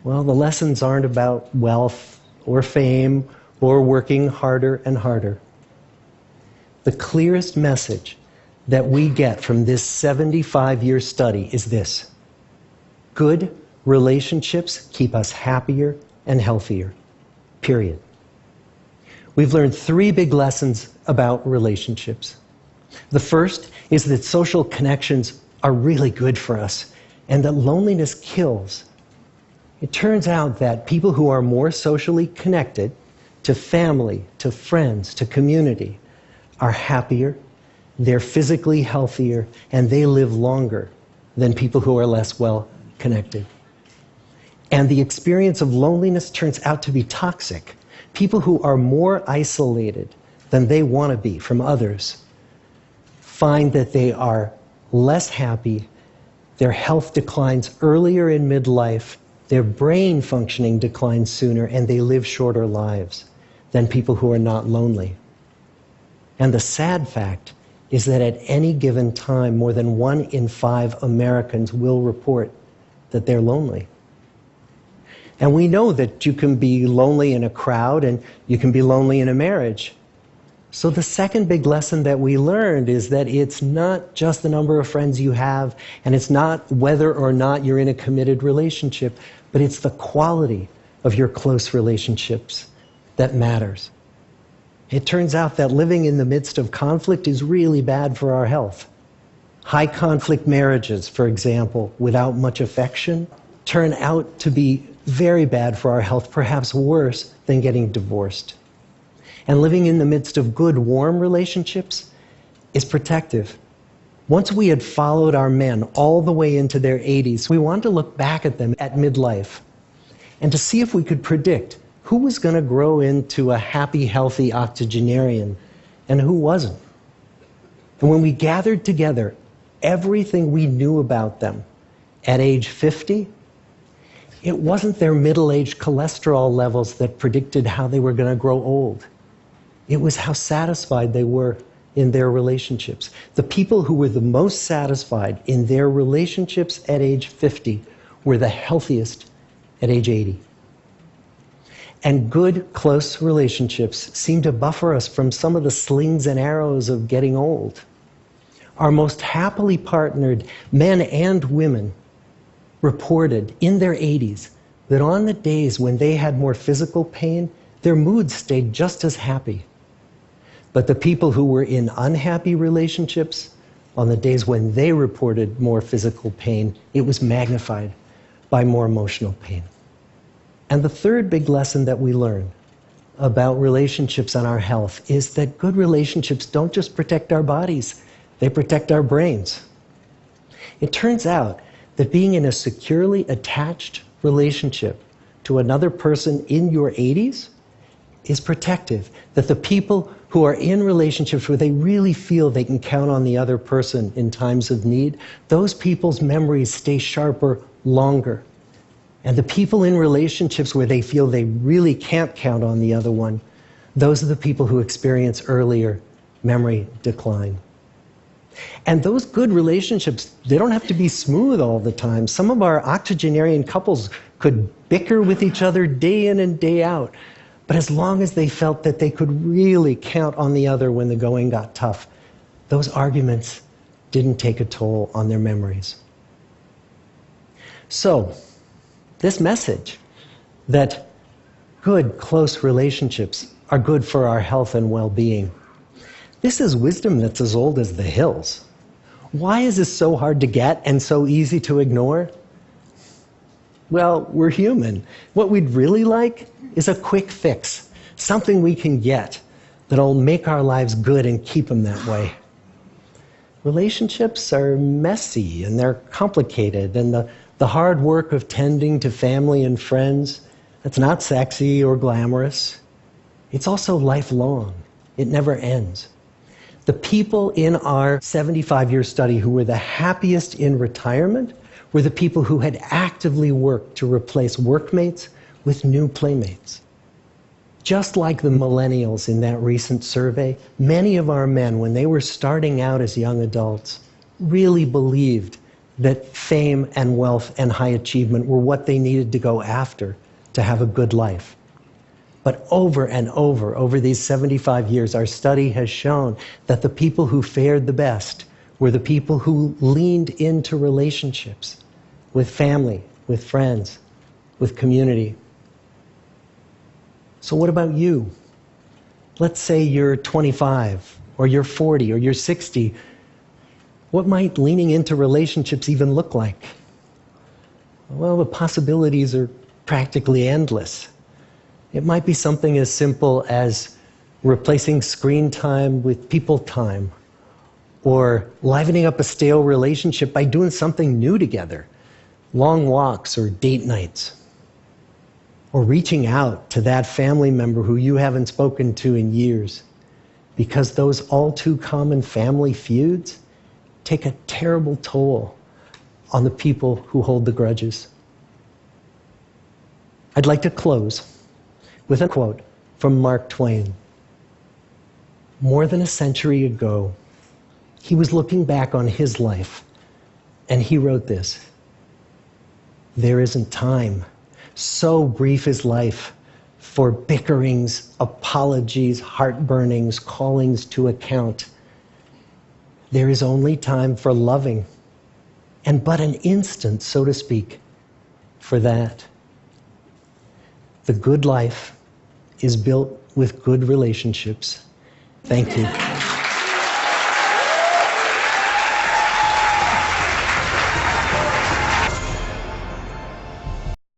Well, the lessons aren't about wealth or fame or working harder and harder. The clearest message that we get from this 75-year study is this: good relationships keep us happier and healthier, period. We've learned 3 big lessons about relationships. The first is that social connections are really good for us and that loneliness kills. It turns out that people who are more socially connected to family, to friends, to community are happier, they're physically healthier, and they live longer than people who are less well connected. And the experience of loneliness turns out to be toxic. People who are more isolated than they want to be from others find that they are less happy, their health declines earlier in midlife, their brain functioning declines sooner, and they live shorter lives than people who are not lonely. And the sad fact is that at any given time, more than 1 in 5 Americans will report that they're lonely. And we know that you can be lonely in a crowd and you can be lonely in a marriage. So the second big lesson that we learned is that it's not just the number of friends you have, and it's not whether or not you're in a committed relationship, but it's the quality of your close relationships that matters. It turns out that living in the midst of conflict is really bad for our health. High conflict marriages, for example, without much affection, turn out to be very bad for our health, perhaps worse than getting divorced. And living in the midst of good, warm relationships is protective. Once we had followed our men all the way into their 80s, we wanted to look back at them at midlife and to see if we could predict who was going to grow into a happy, healthy octogenarian and who wasn't. And when we gathered together everything we knew about them at age 50, it wasn't their middle-aged cholesterol levels that predicted how they were going to grow old. It was how satisfied they were in their relationships. The people who were the most satisfied in their relationships at age 50 were the healthiest at age 80. And good, close relationships seem to buffer us from some of the slings and arrows of getting old. Our most happily partnered men and women reported in their 80s that on the days when they had more physical pain, their moods stayed just as happy. But the people who were in unhappy relationships, on the days when they reported more physical pain, it was magnified by more emotional pain. And the third big lesson that we learn about relationships and our health is that good relationships don't just protect our bodies, they protect our brains. It turns out that being in a securely attached relationship to another person in your 80s is protective. That the people who are in relationships where they really feel they can count on the other person in times of need, those people's memories stay sharper longer. And the people in relationships where they feel they really can't count on the other one, those are the people who experience earlier memory decline. And those good relationships, they don't have to be smooth all the time. Some of our octogenarian couples could bicker with each other day in and day out. But as long as they felt that they could really count on the other when the going got tough, those arguments didn't take a toll on their memories. So, this message that good, close relationships are good for our health and well-being, this is wisdom that's as old as the hills. Why is this so hard to get and so easy to ignore? Well, we're human. What we'd really like is a quick fix, something we can get that'll make our lives good and keep them that way. Relationships are messy and they're complicated, and the hard work of tending to family and friends, that's not sexy or glamorous. It's also lifelong. It never ends. The people in our 75-year study who were the happiest in retirement were the people who had actively worked to replace workmates with new playmates. Just like the millennials in that recent survey, many of our men, when they were starting out as young adults, really believed that fame and wealth and high achievement were what they needed to go after to have a good life. But over and over these 75 years, our study has shown that the people who fared the best were the people who leaned into relationships with family, with friends, with community. So what about you? Let's say you're 25, or you're 40, or you're 60. What might leaning into relationships even look like? Well, the possibilities are practically endless. It might be something as simple as replacing screen time with people time, or livening up a stale relationship by doing something new together, long walks or date nights, or reaching out to that family member who you haven't spoken to in years, because those all too common family feuds take a terrible toll on the people who hold the grudges. I'd like to close with a quote from Mark Twain. More than a century ago, he was looking back on his life, and he wrote this: "There isn't time. So brief is life for bickerings, apologies, heartburnings, callings to account. There is only time for loving, and but an instant, so to speak, for that. The good life is built with good relationships." Thank you.